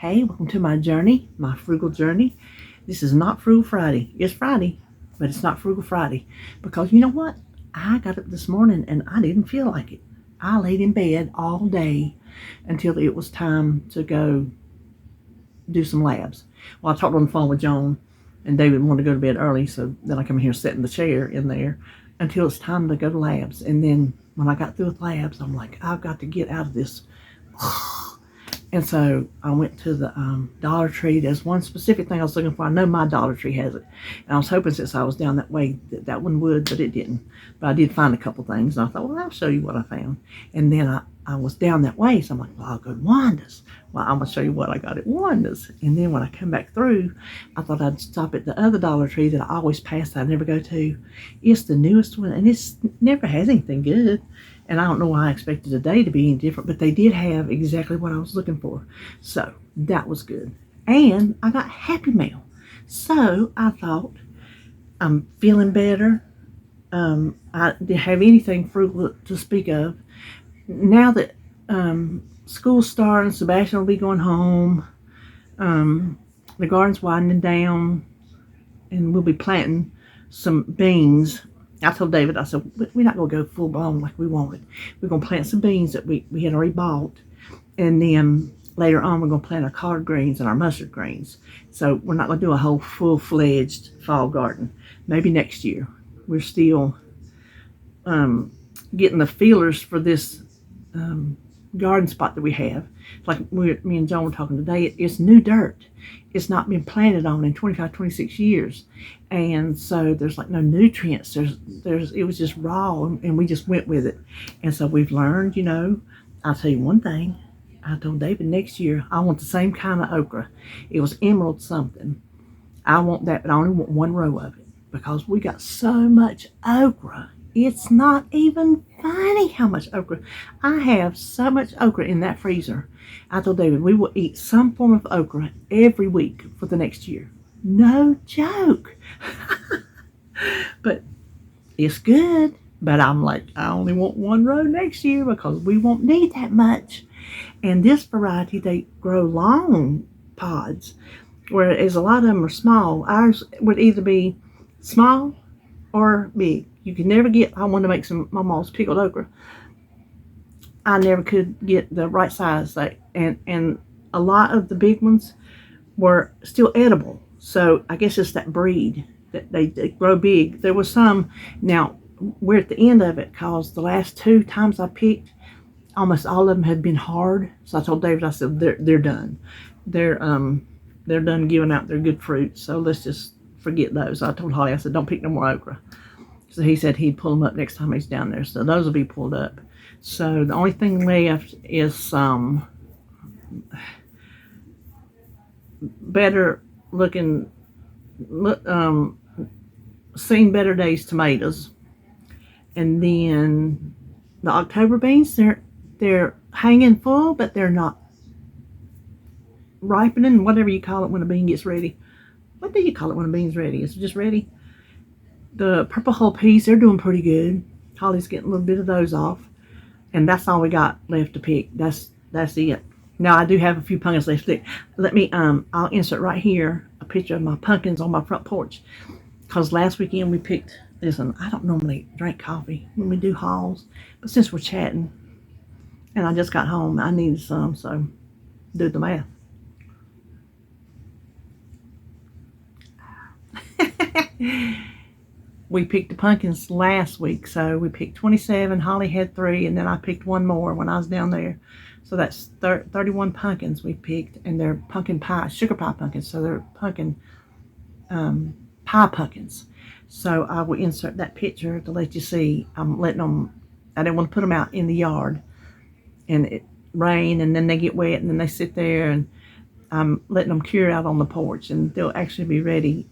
Hey, welcome to my journey, my frugal journey. This is not Frugal Friday. It's Friday, but it's not Frugal Friday because you know what? I got up this morning and I didn't feel like it. I laid in bed all day until it was time to go do some labs. Well, I talked on the phone with Joan, and David wanted to go to bed early, so then I come here, sit in the chair in there until it's time to go to labs. And then when I got through with labs, I'm like, I've got to get out of this. And so I went to the Dollar Tree. There's one specific thing I was looking for. I know my Dollar Tree has it. And I was hoping since I was down that way that one would, but it didn't. But I did find a couple things. And I thought, well, I'll show you what I found. And then I was down that way. So I'm like, well, I'll go to Wanda's. Well, I'm going to show you what I got at Wanda's. And then when I come back through, I thought I'd stop at the other Dollar Tree that I always pass that I never go to. It's the newest one, and it's never has anything good. And I don't know why I expected today to be any different, but they did have exactly what I was looking for. So that was good. And I got Happy Mail. So I thought, I'm feeling better. I didn't have anything frugal to speak of. Now that school's starting, Sebastian will be going home. The garden's winding down, and we'll be planting some beans. I told David, I said, we're not going to go full blown like we wanted. We're going to plant some beans that we had already bought. And then later on, we're going to plant our collard greens and our mustard greens. So we're not going to do a whole full-fledged fall garden. Maybe next year. We're still getting the feelers for this garden spot that we have. Like me and John were talking today, it's new dirt. It's not been planted on in 25, 26 years. And so there's like no nutrients. It was just raw, and we just went with it. And so we've learned, I'll tell you one thing. I told David next year, I want the same kind of okra. It was emerald something. I want that, but I only want one row of it because we got so much okra. It's not even funny how much okra. I have so much okra in that freezer. I told David we will eat some form of okra every week for the next year. No joke. But it's good. But I'm like, I only want one row next year because we won't need that much. And this variety, they grow long pods, whereas a lot of them are small. Ours would either be small or big. You could never get, I wanted to make some Mama's pickled okra. I never could get the right size. And a lot of the big ones were still edible. So I guess it's that breed that they grow big. There was some, now we're at the end of it because the last 2 times I picked, almost all of them had been hard. So I told David, I said, they're done. They're done giving out their good fruit. So let's just forget those. I told Holly, I said, don't pick no more okra. So he said he'd pull them up next time he's down there. So those will be pulled up. So the only thing left is some better looking, seen better days tomatoes. And then the October beans, they're hanging full, but they're not ripening, whatever you call it when a bean gets ready. What do you call it when a bean's ready? Is it just ready? The purple hull peas, they're doing pretty good. Holly's getting a little bit of those off. And that's all we got left to pick. That's it. Now I do have a few pumpkins left to pick. Let me, I'll insert right here a picture of my pumpkins on my front porch. Because last weekend we picked, listen, I don't normally drink coffee when we do hauls. But since we're chatting, and I just got home, I needed some, so do the math. We picked the pumpkins last week, so we picked 27. Holly had 3, and then I picked 1 more when I was down there. So that's 31 pumpkins we picked, and they're pumpkin pie, sugar pie pumpkins. So they're pumpkin pie pumpkins. So I will insert that picture to let you see. I'm letting them, I didn't want to put them out in the yard, and it rain, and then they get wet, and then they sit there, and I'm letting them cure out on the porch, and they'll actually be ready.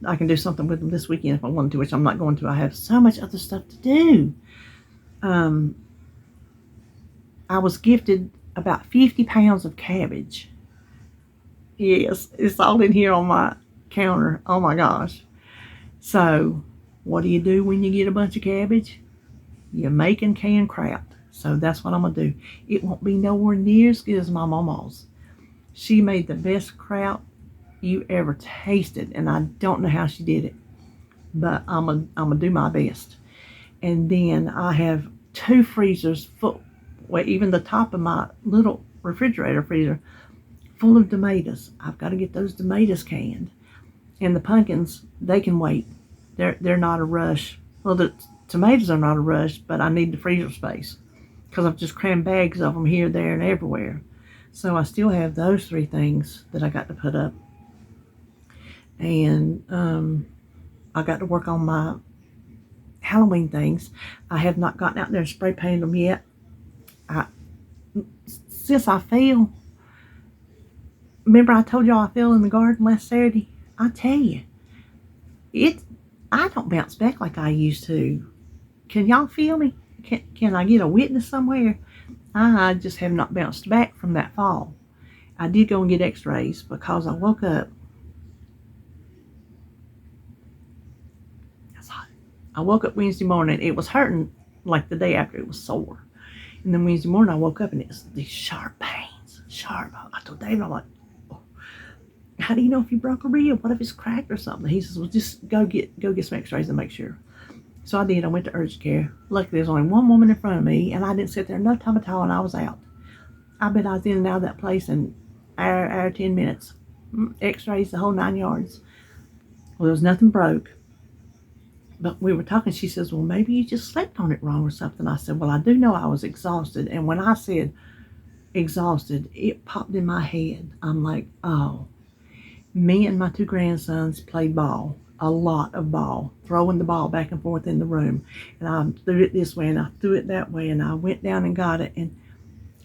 I can do something with them this weekend if I want to, which I'm not going to. I have so much other stuff to do. I was gifted about 50 pounds of cabbage. Yes, it's all in here on my counter. Oh my gosh. So, what do you do when you get a bunch of cabbage? You make and can crap. So that's what I'm going to do. It won't be nowhere near as good as my mama's. She made the best kraut you ever tasted, and I don't know how she did it, but I'm gonna do my best. And then I have 2 freezers full, well, even the top of my little refrigerator freezer full of tomatoes. I've got to get those tomatoes canned. And the pumpkins, they can wait. They're not a rush. Well, the tomatoes are not a rush, but I need the freezer space because I've just crammed bags of them here, there, and everywhere. So I still have those 3 things that I got to put up. And I got to work on my Halloween things. I have not gotten out there and spray painted them yet. Since I fell, remember I told y'all I fell in the garden last Saturday? I tell you, I don't bounce back like I used to. Can y'all feel me? Can I get a witness somewhere? I just have not bounced back from that fall. I did go and get x-rays because I woke up. That's hot. I woke up Wednesday morning. It was hurting like the day after. It was sore. And then Wednesday morning I woke up and it's these sharp pains. Sharp. I told David, I'm like, oh, how do you know if you broke a rib? What if it's cracked or something? He says, well, just go get some x-rays and make sure. So I did. I went to urgent care. Luckily, there's only one woman in front of me, and I didn't sit there no time at all, and I was out. I bet I was in and out of that place in hour 10 minutes. X-rays, the whole 9 yards. Well, there was nothing broke. But we were talking. She says, well, maybe you just slept on it wrong or something. I said, well, I do know I was exhausted. And when I said exhausted, it popped in my head. I'm like, oh. Me and my 2 grandsons played ball. A lot of ball, throwing the ball back and forth in the room, and I threw it this way and I threw it that way, and I went down and got it, and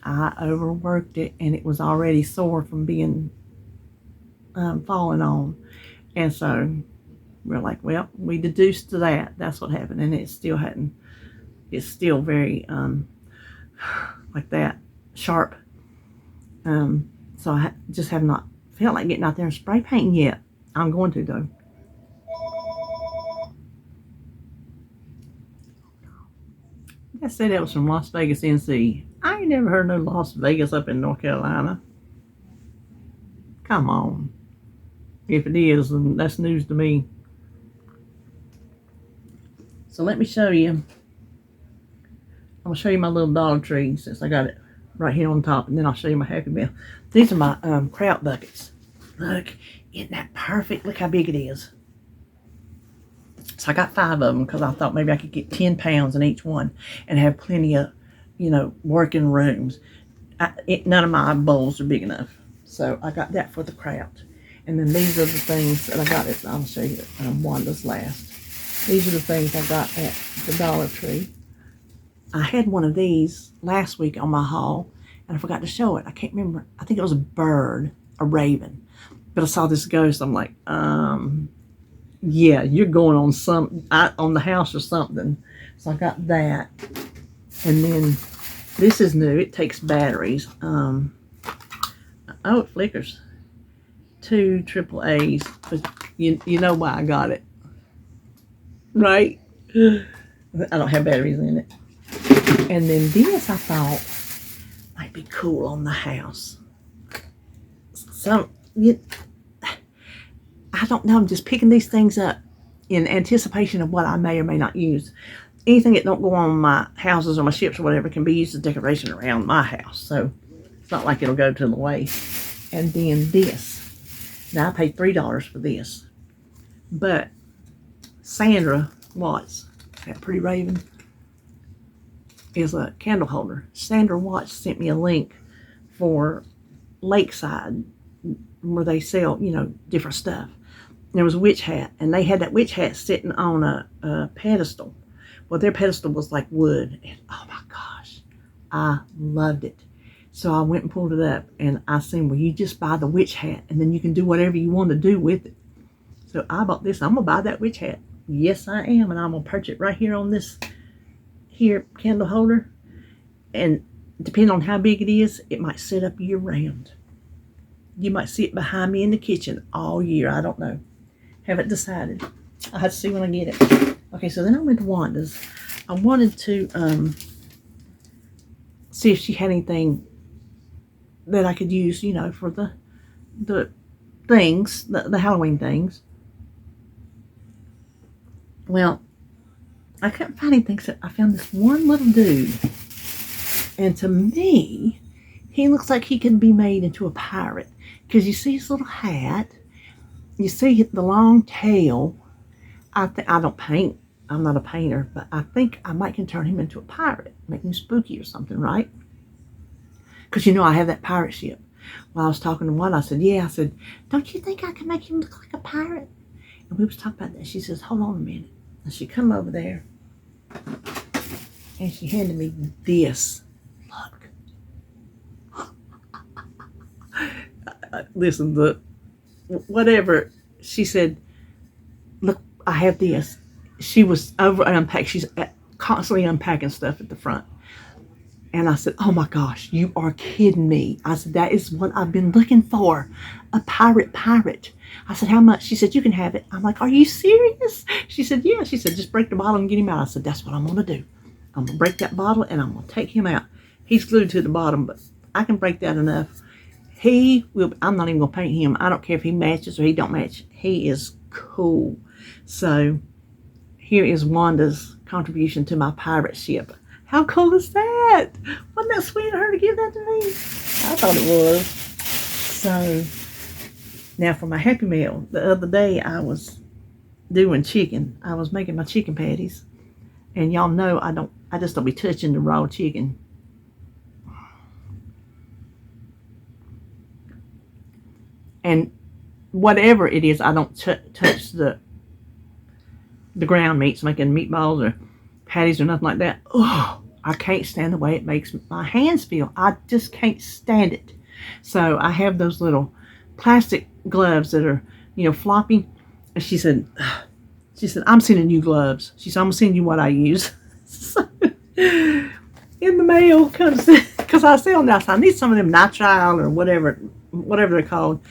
I overworked it, and it was already sore from being falling on. And so we're like, well, we deduced to that's what happened, and it's still very like that, sharp. So I just have not felt like getting out there and spray painting yet. I'm going to though. I said that was from Las Vegas, NC. I ain't never heard no Las Vegas up in North Carolina. Come on. If it is, then that's news to me. So let me show you. I'm going to show you my little Dollar Tree since I got it right here on top, and then I'll show you my Happy Meal. These are my kraut buckets. Look, isn't that perfect? Look how big it is. So I got 5 of them because I thought maybe I could get 10 pounds in each one and have plenty of, working rooms. None of my bowls are big enough. So I got that for the kraut. And then these are the things that I got at, I'll show you Wanda's last. These are the things I got at the Dollar Tree. I had one of these last week on my haul, and I forgot to show it. I can't remember. I think it was a bird, a raven. But I saw this ghost. I'm like, yeah, you're going on the house or something. So I got that. And then this is new. It takes batteries. Oh, it flickers. 2 AAAs. But you know why I got it. Right? I don't have batteries in it. And then this I thought might be cool on the house. I don't know. I'm just picking these things up in anticipation of what I may or may not use. Anything that don't go on my houses or my ships or whatever can be used as decoration around my house. So it's not like it'll go to the waste. And then this. Now I paid $3 for this. But Sandra Watts, that pretty raven, is a candle holder. Sandra Watts sent me a link for Lakeside where they sell, different stuff. There was a witch hat, and they had that witch hat sitting on a pedestal. Well, their pedestal was like wood, and oh my gosh, I loved it. So I went and pulled it up, and I said, well, you just buy the witch hat, and then you can do whatever you want to do with it. So I bought this. I'm going to buy that witch hat. Yes, I am, and I'm going to perch it right here on this here candle holder. And depending on how big it is, it might sit up year round. You might see it behind me in the kitchen all year. I don't know. Haven't decided. I'll have to see when I get it. Okay, so then I went to Wanda's. I wanted to see if she had anything that I could use, for the things, the Halloween things. Well, I couldn't find anything, so I found this one little dude. And to me, he looks like he can be made into a pirate. Because you see his little hat, you see the long tail. I don't paint. I'm not a painter, but I think I might can turn him into a pirate, make him spooky or something, right? Because I have that pirate ship. While I was talking to one, I said, yeah, I said, don't you think I can make him look like a pirate? And we was talking about that. She says, hold on a minute. And she come over there, and she handed me this. Look. Listen, whatever. She said, look, I have this. She was over unpacked. She's constantly unpacking stuff at the front. And I said, oh my gosh, you are kidding me. I said, that is what I've been looking for. A pirate. I said, how much? She said, you can have it. I'm like, are you serious? She said, yeah. She said, just break the bottle and get him out. I said, that's what I'm going to do. I'm going to break that bottle and I'm going to take him out. He's glued to the bottom, but I can break that enough. I'm not even going to paint him. I don't care if he matches or he don't match. He is cool. So here is Wanda's contribution to my pirate ship. How cool is that? Wasn't that sweet of her to give that to me? I thought it was. So, now for my Happy Meal. The other day I was doing chicken. I was making my chicken patties. And y'all know I just don't be touching the raw chicken. And whatever it is, I don't touch the ground meats, making meatballs or patties or nothing like that. Oh, I can't stand the way it makes my hands feel. I just can't stand it. So I have those little plastic gloves that are, floppy. And she said, I'm sending you gloves. She said, I'm going to send you what I use. So, in the mail comes, because I say on the outside, I need some of them nitrile or whatever they're called.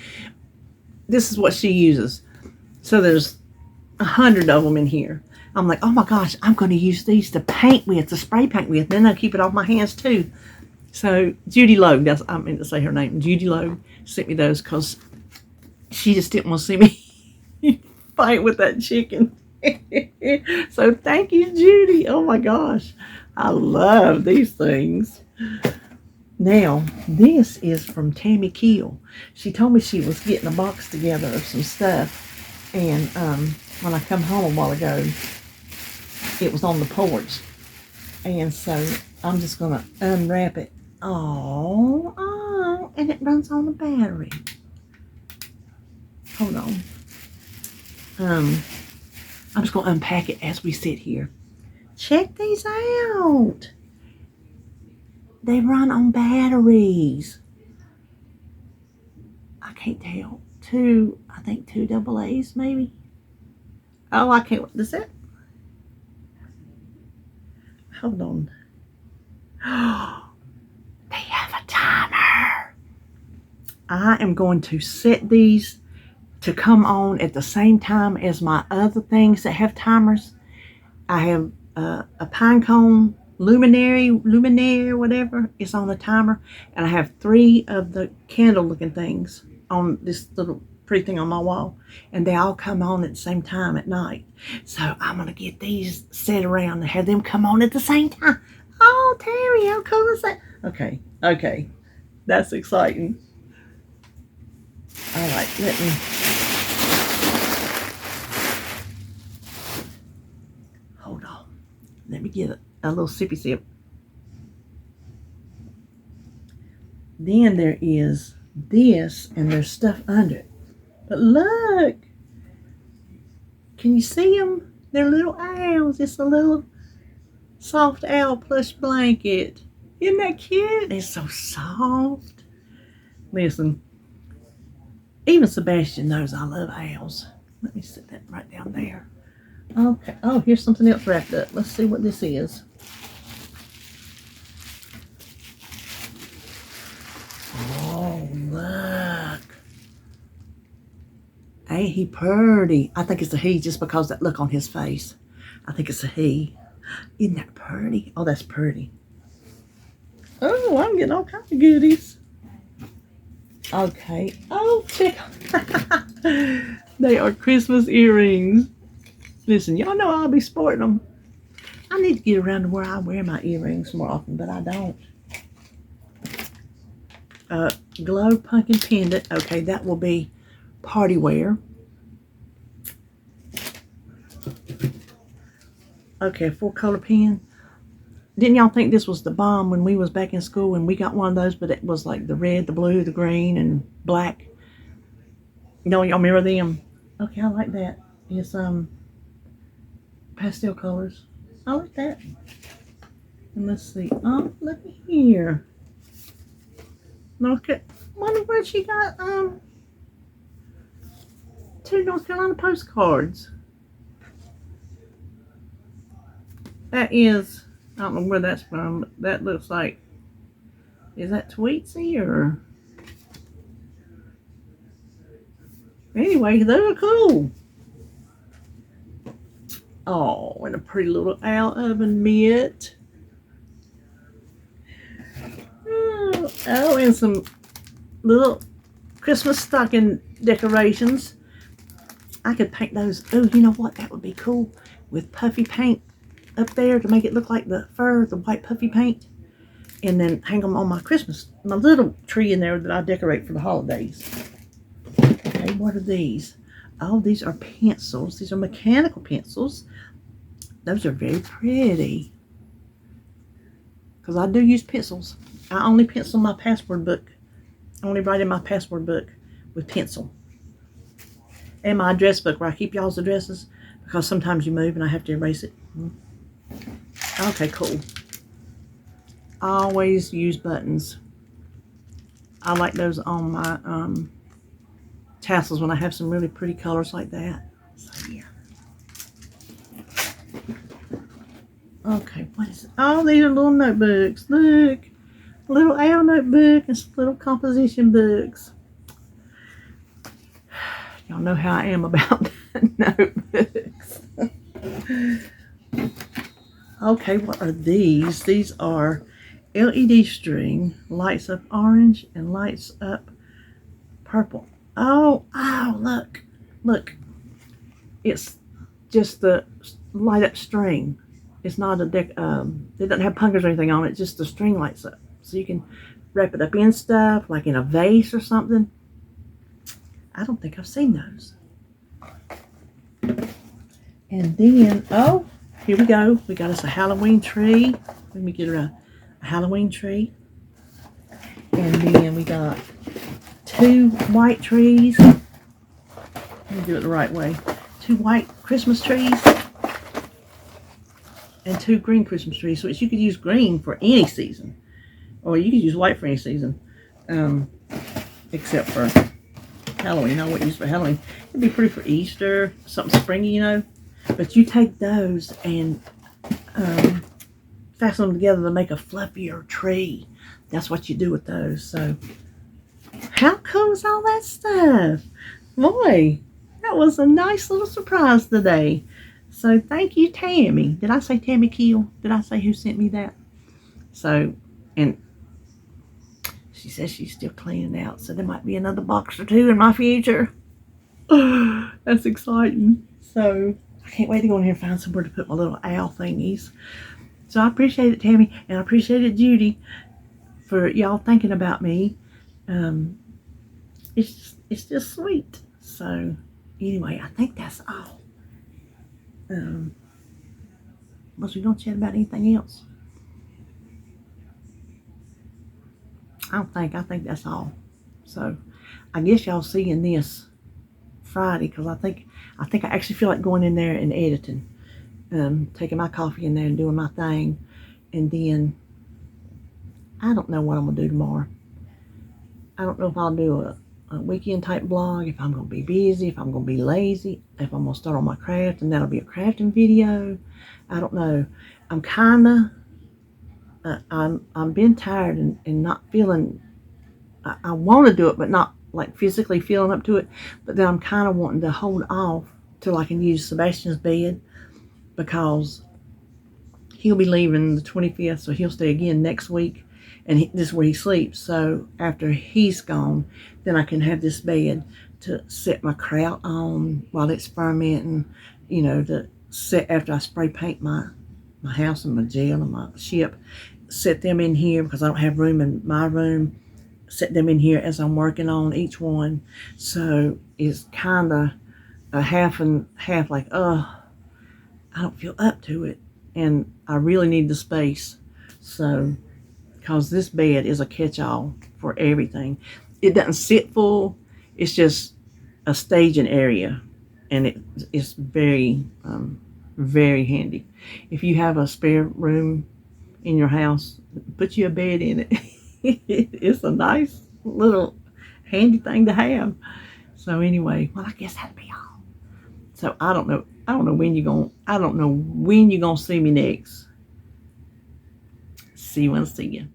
This is what she uses. So there's 100 of them in here. I'm like, oh my gosh, I'm going to use these to paint with, to spray paint with. Then I'll keep it off my hands too. So Judy Logue, I meant to say her name. Judy Logue sent me those because she just didn't want to see me fight with that chicken. So thank you, Judy. Oh my gosh, I love these things. Now, this is from Tammy Keel. She told me she was getting a box together of some stuff. And when I come home a while ago, it was on the porch. And so I'm just going to unwrap it. Oh, and it runs on the battery. Hold on. I'm just going to unpack it as we sit here. Check these out. They run on batteries. I can't tell. I think two AA's maybe. Oh, I can't. Is that? Hold on. They have a timer. I am going to set these to come on at the same time as my other things that have timers. I have a pine cone luminaire, whatever, is on the timer. And I have 3 of the candle looking things on this little pretty thing on my wall. And they all come on at the same time at night. So I'm going to get these set around and have them come on at the same time. Oh, Terry, how cool is that? Okay. That's exciting. All right, let me... Hold on. Let me get a little sippy sip. Then there is this, and there's stuff under it. But look! Can you see them? They're little owls. It's a little soft owl plush blanket. Isn't that cute? It's so soft. Listen, even Sebastian knows I love owls. Let me set that right down there. Okay. Oh, here's something else wrapped up. Let's see what this is. Oh, look. Ain't he pretty? I think it's a he just because that look on his face. I think it's a he. Isn't that pretty? Oh, that's pretty. Oh, I'm getting all kinds of goodies. Okay. Oh, check. They are Christmas earrings. Listen, y'all know I'll be sporting them. I need to get around to where I wear my earrings more often, but I don't. Glow pumpkin pendant. Okay, that will be party wear. Okay, 4-color pen. Didn't y'all think this was the bomb when we was back in school and we got one of those, but it was like the red, the blue, the green, and black. You know, y'all remember them? Okay, I like that. It's pastel colors. I like that. And let's see. Oh, look here. Look at. Wonder where she got 2 North Carolina postcards. That is. I don't know where that's from, but that looks like. Is that Tweetsy or? Anyway, those are cool. Oh, and a pretty little owl oven mitt. Oh, and some little Christmas stocking decorations. I could paint those. Oh, you know what? That would be cool with puffy paint up there to make it look like the fur, the white puffy paint. And then hang them on my little tree in there that I decorate for the holidays. Okay, what are these? Oh, these are pencils. These are mechanical pencils. Those are very pretty. Because I do use pencils. I only pencil my password book. I only write in my password book with pencil. And my address book where I keep y'all's addresses. Because sometimes you move and I have to erase it. Okay, cool. I always use buttons. I like those on my tassels when I have some really pretty colors like that. So yeah. Okay, what is it? Oh, these are little notebooks. Look, a little owl notebook and some little composition books. Y'all know how I am about notebooks. Okay, what are these? These are LED string, lights up orange and lights up purple. Oh, look. It's just the light up string. It's not a deck. It doesn't have pumpkins or anything on it. Just the string lights up, so you can wrap it up in stuff, like in a vase or something. I don't think I've seen those. And then, oh, here we go. We got us a Halloween tree. Let me get her a Halloween tree. And then we got 2 white trees. Let me do it the right way. 2 white Christmas trees. And 2 green Christmas trees. So you could use green for any season. Or you could use white for any season. Except for Halloween. I wouldn't use for Halloween. It'd be pretty for Easter. Something springy, you know. But you take those and fasten them together to make a fluffier tree. That's what you do with those. So how cool is all that stuff? Boy, that was a nice little surprise today. So thank you, Tammy. Did I say Tammy Keel? Did I say who sent me that? So, and she says she's still cleaning out. So there might be another box or 2 in my future. That's exciting. So I can't wait to go in here and find somewhere to put my little owl thingies. So I appreciate it, Tammy, and I appreciate it, Judy, for y'all thinking about me. It's just sweet. So anyway, I think that's all. Was we gonna chat about anything else? I think that's all. So I guess y'all seeing this Friday, because I think I actually feel like going in there and editing, taking my coffee in there and doing my thing, and then I don't know what I'm gonna do tomorrow. I don't know if I'll do a weekend type vlog, if I'm gonna be busy, if I'm gonna be lazy, if I'm gonna start on my craft and that'll be a crafting video. I don't know. I'm kinda I'm being tired and not feeling. I want to do it, but not like physically feeling up to it. But then I'm kind of wanting to hold off till I can use Sebastian's bed, because he'll be leaving the 25th, so he'll stay again next week. and this is where he sleeps. So after he's gone, then I can have this bed to set my kraut on while it's fermenting, to set after I spray paint my house and my gel and my ship, set them in here because I don't have room in my room, set them in here as I'm working on each one. So it's kind of a half and half, like, I don't feel up to it, and I really need the space. So, because this bed is a catch-all for everything. It doesn't sit full, it's just a staging area, and it's very, very handy. If you have a spare room in your house, put you a bed in it. It's a nice little handy thing to have. So anyway, well, I guess that'd be all. So I don't know when you're gonna see me next. See you when I see you.